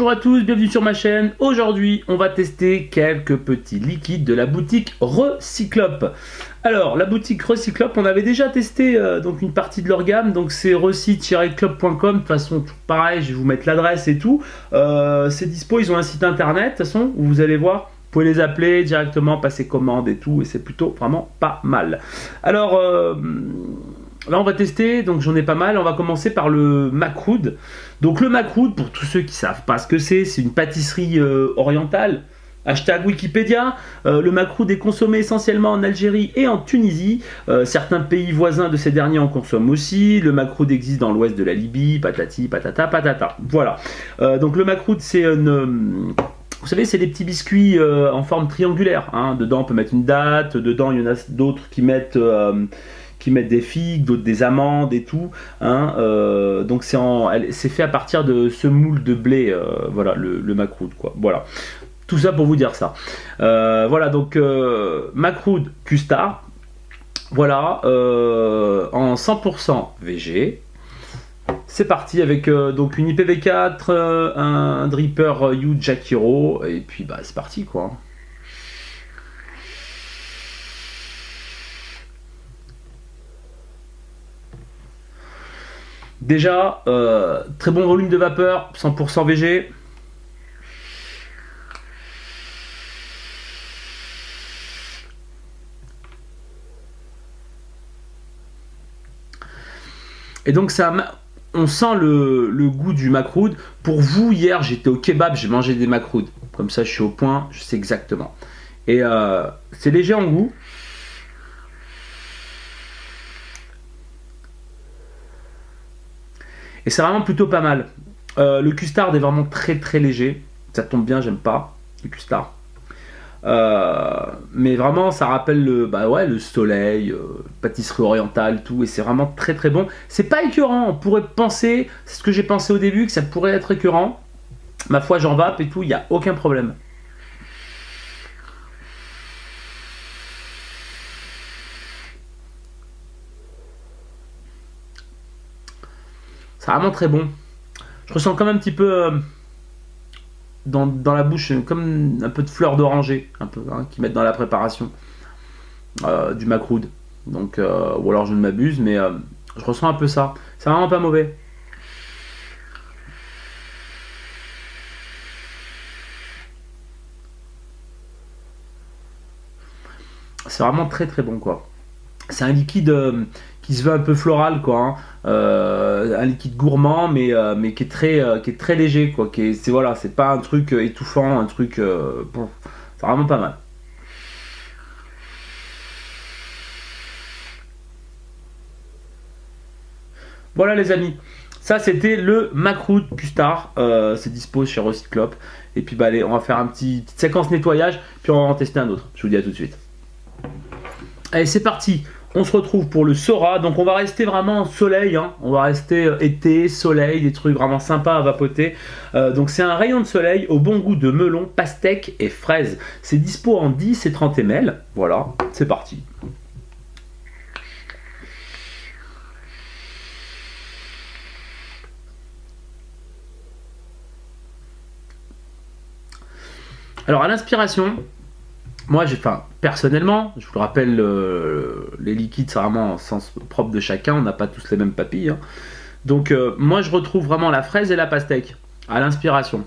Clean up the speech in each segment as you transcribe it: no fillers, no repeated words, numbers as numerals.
Bonjour à tous, bienvenue sur ma chaîne. Aujourd'hui, on va tester quelques petits liquides de la boutique Recyclope. Alors, la boutique Recyclope, on avait déjà testé donc une partie de leur gamme, donc c'est recy-clope.com. De toute façon, tout pareil, je vais vous mettre l'adresse et tout. C'est dispo, ils ont un site internet, de toute façon, où vous allez voir. Vous pouvez les appeler directement, passer commande et tout, et c'est plutôt vraiment pas mal. Alors, là on va tester, donc j'en ai pas mal. On va commencer par le Makroud. Donc le Makroud, pour tous ceux qui savent pas ce que c'est une pâtisserie orientale. Hashtag Wikipédia. Le Makroud est consommé essentiellement en Algérie et en Tunisie. Certains pays voisins de ces derniers en consomment aussi. Le Makroud existe dans l'ouest de la Libye, patati, patata, patata. Voilà. Donc le Makroud, c'est une... Vous savez, c'est des petits biscuits en forme triangulaire. Hein. Dedans, on peut mettre une date. Dedans, il y en a d'autres qui mettent des figues, d'autres des amandes et tout. Hein. Donc, c'est fait à partir de ce moule de blé. Voilà, le Makroud, quoi. Voilà. Tout ça pour vous dire ça. Voilà, donc, Makroud Custard. Voilà, en 100% VG. C'est parti avec donc une IPv4, un dripper Yu Jakiro, et puis bah c'est parti quoi. Déjà, très bon volume de vapeur, 100% VG. Et donc ça... On sent le goût du Makroud. Pour vous, hier, j'étais au kebab, j'ai mangé des Makroud. Comme ça, je suis au point, je sais exactement. Et c'est léger en goût. Et c'est vraiment plutôt pas mal. Le custard est vraiment très très léger. Ça tombe bien, j'aime pas le custard. Mais vraiment ça rappelle le soleil, pâtisserie orientale, tout, et c'est vraiment très très bon. C'est pas écœurant, on pourrait penser, c'est ce que j'ai pensé au début, que ça pourrait être écœurant. Ma foi, j'en vape et tout, il n'y a aucun problème. C'est vraiment très bon. Je ressens comme un petit peu... Dans la bouche, comme un peu de fleur d'oranger, un peu, hein, qu'ils mettent dans la préparation du Makroud. Donc, ou alors je ne m'abuse, mais je ressens un peu ça. C'est vraiment pas mauvais. C'est vraiment très très bon quoi. C'est un liquide qui se veut un peu floral quoi. Hein. Un liquide gourmand mais qui est très léger quoi. C'est pas un truc étouffant, un truc bon, c'est vraiment pas mal. Voilà les amis, ça c'était le Makroud Custard, c'est dispo chez Recyclope. Et puis bah allez, on va faire petite séquence nettoyage, puis on va en tester un autre. Je vous dis à tout de suite. Allez, c'est parti. On se retrouve pour le Sora. Donc on va rester vraiment soleil. Hein. On va rester été, soleil, des trucs vraiment sympas à vapoter. Donc c'est un rayon de soleil au bon goût de melon, pastèque et fraise. C'est dispo en 10 et 30 ml. Voilà, c'est parti. Alors à l'inspiration, moi, personnellement, je vous le rappelle, les liquides, c'est vraiment au sens propre de chacun. On n'a pas tous les mêmes papilles. Hein. Donc, moi, je retrouve vraiment la fraise et la pastèque à l'inspiration.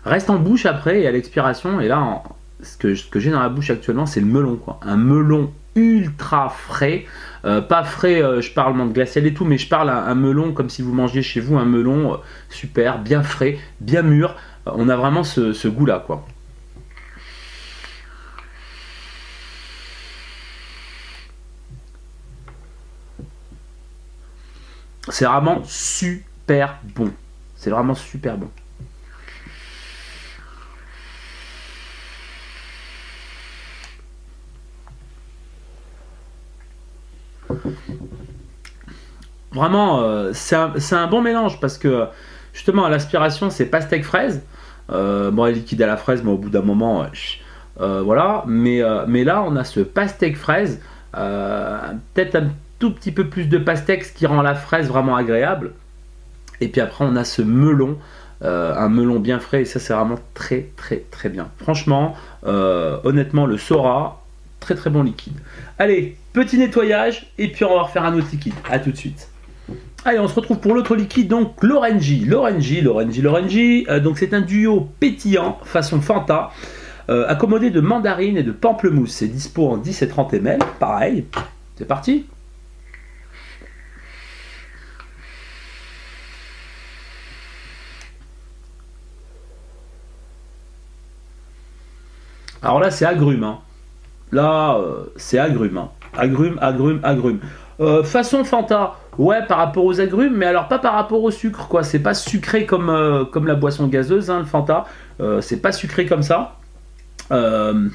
Reste en bouche après et à l'expiration. Et là, ce que j'ai dans la bouche actuellement, c'est le melon, quoi. Un melon ultra frais. Pas frais, je parle menthe glaciale et tout, mais je parle un melon comme si vous mangiez chez vous un melon super, bien frais, bien mûr. On a vraiment ce goût-là, quoi. C'est vraiment super bon. C'est vraiment super bon. Vraiment, c'est un bon mélange parce que justement à l'aspiration c'est pastèque fraise. Bon, liquide à la fraise, mais au bout d'un moment, voilà. Mais là, on a ce pastèque fraise, peut-être un tout petit peu plus de pastèque, ce qui rend la fraise vraiment agréable. Et puis après, on a ce melon un melon bien frais, et ça c'est vraiment très très très bien. Franchement, honnêtement, le Sora, très très bon liquide. Allez, petit nettoyage, et puis on va refaire un autre liquide. A tout de suite. Allez, on se retrouve pour l'autre liquide, donc l'Orangy. Donc c'est un duo pétillant, façon Fanta, accommodé de mandarine et de pamplemousse. C'est dispo en 10 et 30 ml, pareil. C'est parti. Alors là, c'est agrumes. Hein. Là, c'est agrumes. Hein. Agrumes. Façon Fanta, ouais, par rapport aux agrumes, mais alors pas par rapport au sucre, quoi. C'est pas sucré comme la boisson gazeuse, hein, le Fanta. C'est pas sucré comme ça. Il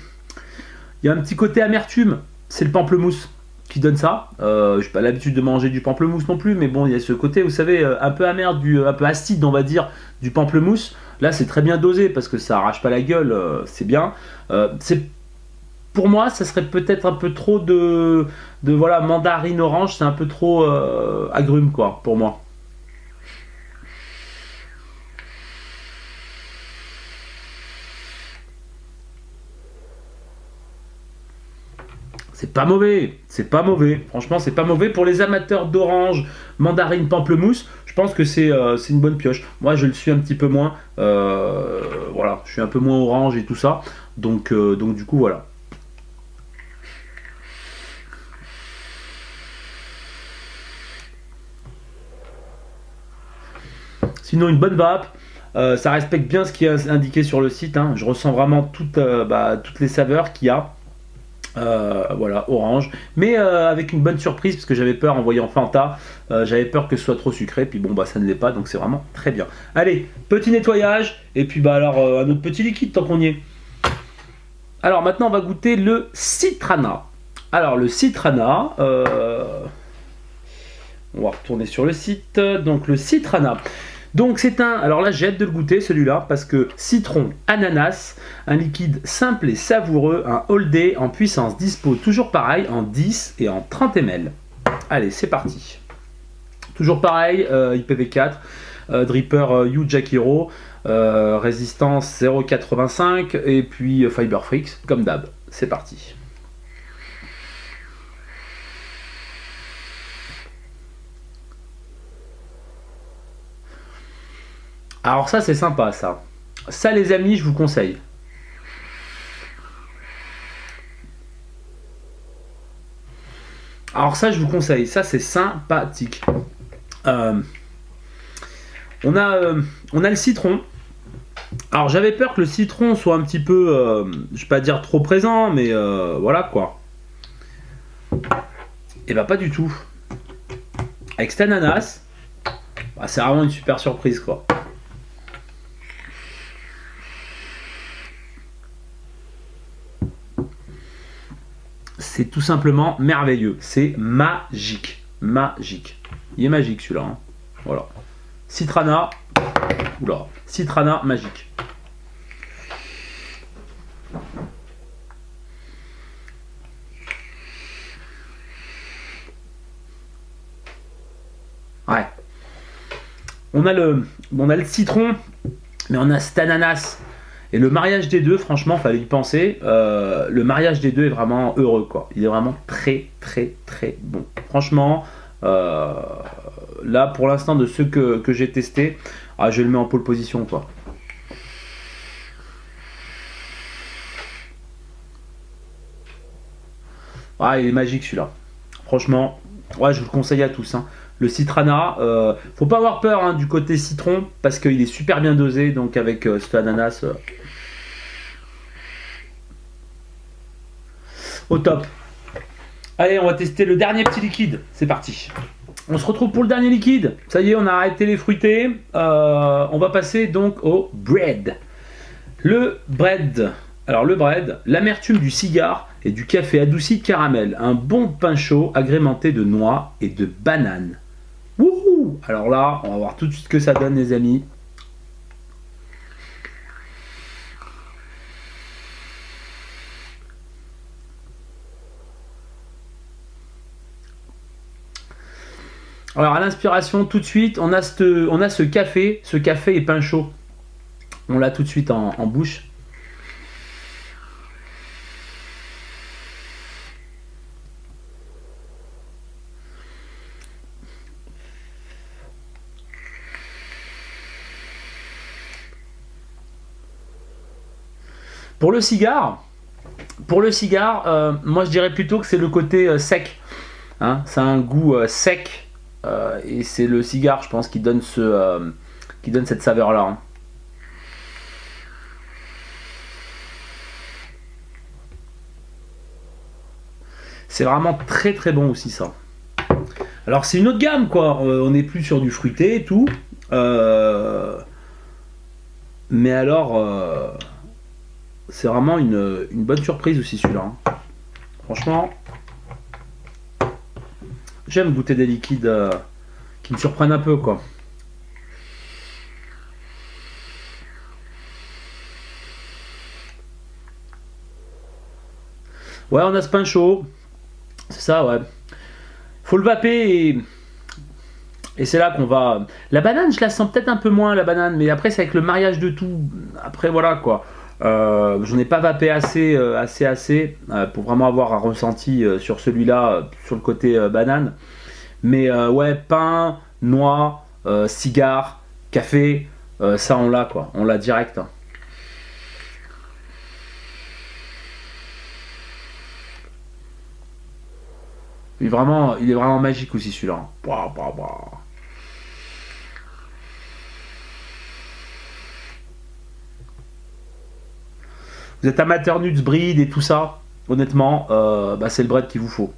y a un petit côté amertume, c'est le pamplemousse qui donne ça. J'ai pas l'habitude de manger du pamplemousse non plus, mais bon, il y a ce côté, vous savez, un peu amer, un peu acide, on va dire, du pamplemousse. Là, c'est très bien dosé parce que ça arrache pas la gueule, c'est bien. C'est pour moi, ça serait peut-être un peu trop de voilà, mandarine orange, c'est un peu trop agrume, quoi, pour moi. C'est pas mauvais. Franchement, c'est pas mauvais pour les amateurs d'orange, mandarine, pamplemousse. Je pense que c'est une bonne pioche. Moi, je le suis un petit peu moins. Voilà, je suis un peu moins orange et tout ça. Donc du coup, voilà. Sinon, une bonne vape. Ça respecte bien ce qui est indiqué sur le site. Hein. Je ressens vraiment toutes les saveurs qu'il y a. Voilà, orange. Mais avec une bonne surprise, parce que j'avais peur en voyant Fanta. J'avais peur que ce soit trop sucré. Puis bon, bah ça ne l'est pas, donc c'est vraiment très bien. Allez, petit nettoyage. Et puis bah alors, un autre petit liquide tant qu'on y est. Alors maintenant, on va goûter le Citrana. Alors le Citrana, on va retourner sur le site. Donc le Citrana. Donc c'est un, alors là j'ai hâte de le goûter celui-là parce que citron, ananas, un liquide simple et savoureux, un all day en puissance dispo toujours pareil en 10 et en 30 ml. Allez c'est parti. Toujours pareil, IPv4, dripper Yu Jakiro, résistance 0,85 et puis Fiber Freaks comme d'hab. C'est parti. Alors ça c'est sympa ça. Ça les amis je vous conseille. Alors ça je vous conseille, ça c'est sympathique. Euh, on a le citron. Alors j'avais peur que le citron soit un petit peu, je vais pas dire trop présent, mais voilà quoi. Et bah pas du tout. Avec cet ananas, bah, c'est vraiment une super surprise quoi. C'est tout simplement merveilleux. C'est magique. Magique. Il est magique celui-là. Hein. Voilà. Citrana. Oula. Citrana magique. Ouais. On a le citron, mais on a cet ananas. Et le mariage des deux, franchement, fallait y penser. Le mariage des deux est vraiment heureux, quoi. Il est vraiment très, très, très bon. Franchement, là, pour l'instant, de ceux que j'ai testés, je le mets en pole position, quoi. Ah, il est magique celui-là. Franchement, ouais, je vous le conseille à tous. Hein. Le Citrana, faut pas avoir peur hein, du côté citron parce qu'il est super bien dosé. Donc avec cet ananas, au top. Allez, on va tester le dernier petit liquide. C'est parti. On se retrouve pour le dernier liquide. Ça y est, on a arrêté les fruités. On va passer donc au bread. Le bread. Alors le bread, l'amertume du cigare et du café adouci de caramel. Un bon pain chaud agrémenté de noix et de bananes. Wouhou! Alors là, on va voir tout de suite ce que ça donne les amis. Alors à l'inspiration, tout de suite, on a ce café. Ce café est pain chaud. On l'a tout de suite en bouche. Pour le cigare, moi je dirais plutôt que c'est le côté sec. Hein, c'est un goût sec et c'est le cigare, je pense, qui donne cette saveur-là. Hein. C'est vraiment très très bon aussi ça. Alors c'est une autre gamme quoi. On n'est plus sur du fruité et tout. Mais alors, c'est vraiment une bonne surprise aussi celui-là. Hein. Franchement, j'aime goûter des liquides qui me surprennent un peu quoi. Ouais, on a ce pain chaud. C'est ça, ouais. Faut le vaper et c'est là qu'on va. La banane, je la sens peut-être un peu moins, la banane, mais après, c'est avec le mariage de tout. Après, voilà quoi. J'en ai pas vapé assez pour vraiment avoir un ressenti sur celui-là, sur le côté banane. Mais ouais, pain, noix, cigare, café, ça on l'a quoi. On l'a direct. Hein. Il est vraiment magique aussi celui-là. Hein. Bah, bah, bah. Vous êtes amateur nuts, bride et tout ça, honnêtement, bah, c'est le bread qu'il vous faut.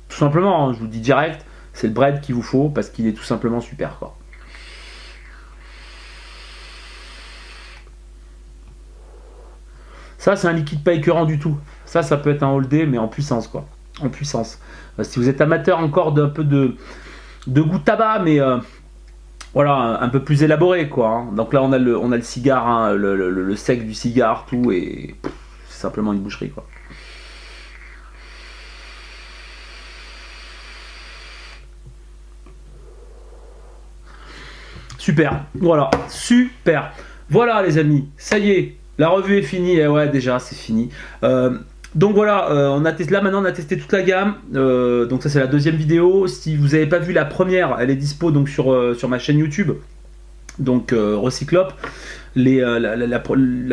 Tout simplement, hein, je vous dis direct, c'est le bread qu'il vous faut parce qu'il est tout simplement super quoi. Ça, c'est un liquide pas écœurant du tout. Ça peut être un all day, mais en puissance quoi. En puissance. Si vous êtes amateur encore d'un peu de goût de tabac, mais voilà, un peu plus élaboré quoi. Hein. Donc là, on a le cigare, hein, le sec du cigare, tout, et c'est simplement une boucherie quoi. Super, voilà, super. Voilà les amis, ça y est, la revue est finie. Eh ouais, déjà, c'est fini. Donc voilà, on a testé, là maintenant on a testé toute la gamme. Donc ça c'est la deuxième vidéo. Si vous n'avez pas vu la première, elle est dispo donc sur ma chaîne YouTube. Donc Recyclope. La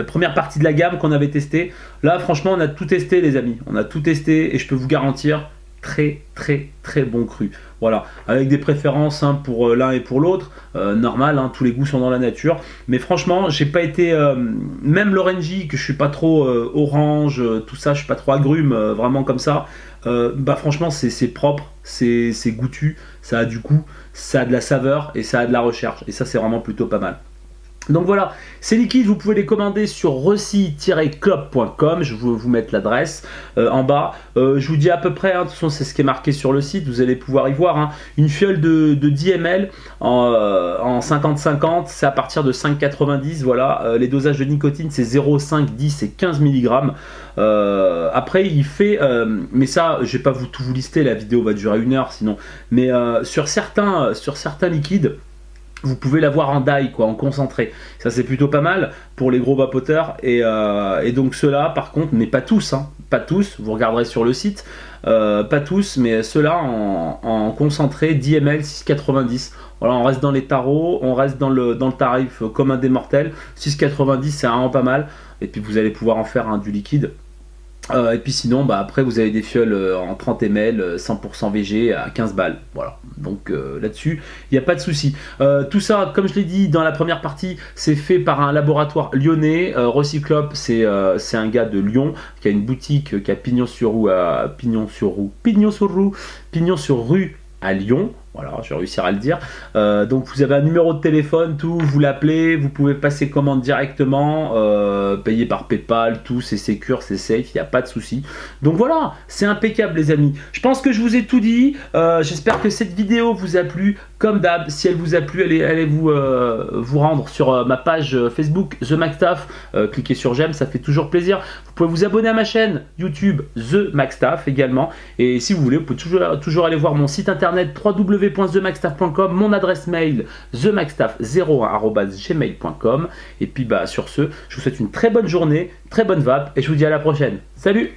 première partie de la gamme qu'on avait testée. Là franchement on a tout testé les amis. On a tout testé et je peux vous garantir très très très bon cru. Voilà, avec des préférences hein, pour l'un et pour l'autre, normal, hein, tous les goûts sont dans la nature. Mais franchement, j'ai pas été, même l'Orangy, que je suis pas trop orange, tout ça, je suis pas trop agrume, vraiment comme ça. Bah franchement, c'est propre, c'est goûtu, ça a du goût, ça a de la saveur et ça a de la recherche. Et ça, c'est vraiment plutôt pas mal. Donc voilà, ces liquides, vous pouvez les commander sur recy-club.com. Je vais vous mettre l'adresse en bas. Je vous dis à peu près, hein, de toute façon c'est ce qui est marqué sur le site, vous allez pouvoir y voir. Hein, une fiole de 10 ml en 50-50, c'est à partir de 5,90. Voilà, les dosages de nicotine c'est 0,5, 10 et 15 mg. Après il fait, mais ça je vais pas tout vous lister, la vidéo va durer 1 heure sinon. Mais sur certains liquides, vous pouvez l'avoir en die, quoi, en concentré. Ça c'est plutôt pas mal pour les gros vapoteurs. Et donc ceux-là par contre, mais pas tous, hein, pas tous, vous regarderez sur le site, pas tous, mais ceux-là en concentré 10 ml 6,90. Voilà, on reste dans les tarots, on reste dans le tarif commun des mortels. 6,90 c'est vraiment pas mal. Et puis vous allez pouvoir en faire du liquide. Et puis sinon, bah, après vous avez des fioles en 30 ml, 100% VG à 15 balles. Voilà, donc là-dessus, il n'y a pas de souci. Tout ça, comme je l'ai dit dans la première partie, c'est fait par un laboratoire lyonnais. Recyclope, c'est un gars de Lyon qui a une boutique qui a Pignon sur rue à Lyon. Voilà, je vais réussir à le dire. Donc vous avez un numéro de téléphone, tout, vous l'appelez, vous pouvez passer commande directement, payer par PayPal, tout, c'est secure, c'est safe, il n'y a pas de souci. Donc voilà, c'est impeccable les amis. Je pense que je vous ai tout dit. J'espère que cette vidéo vous a plu. Comme d'hab, si elle vous a plu, allez vous rendre sur ma page Facebook The Macstaff. Cliquez sur j'aime, ça fait toujours plaisir. Vous pouvez vous abonner à ma chaîne YouTube The Macstaff également. Et si vous voulez, vous pouvez toujours aller voir mon site internet www www.themaxstaff.com, mon adresse mail themaxstaff01@gmail.com. Et puis sur ce, je vous souhaite une très bonne journée, très bonne vape et je vous dis à la prochaine. Salut!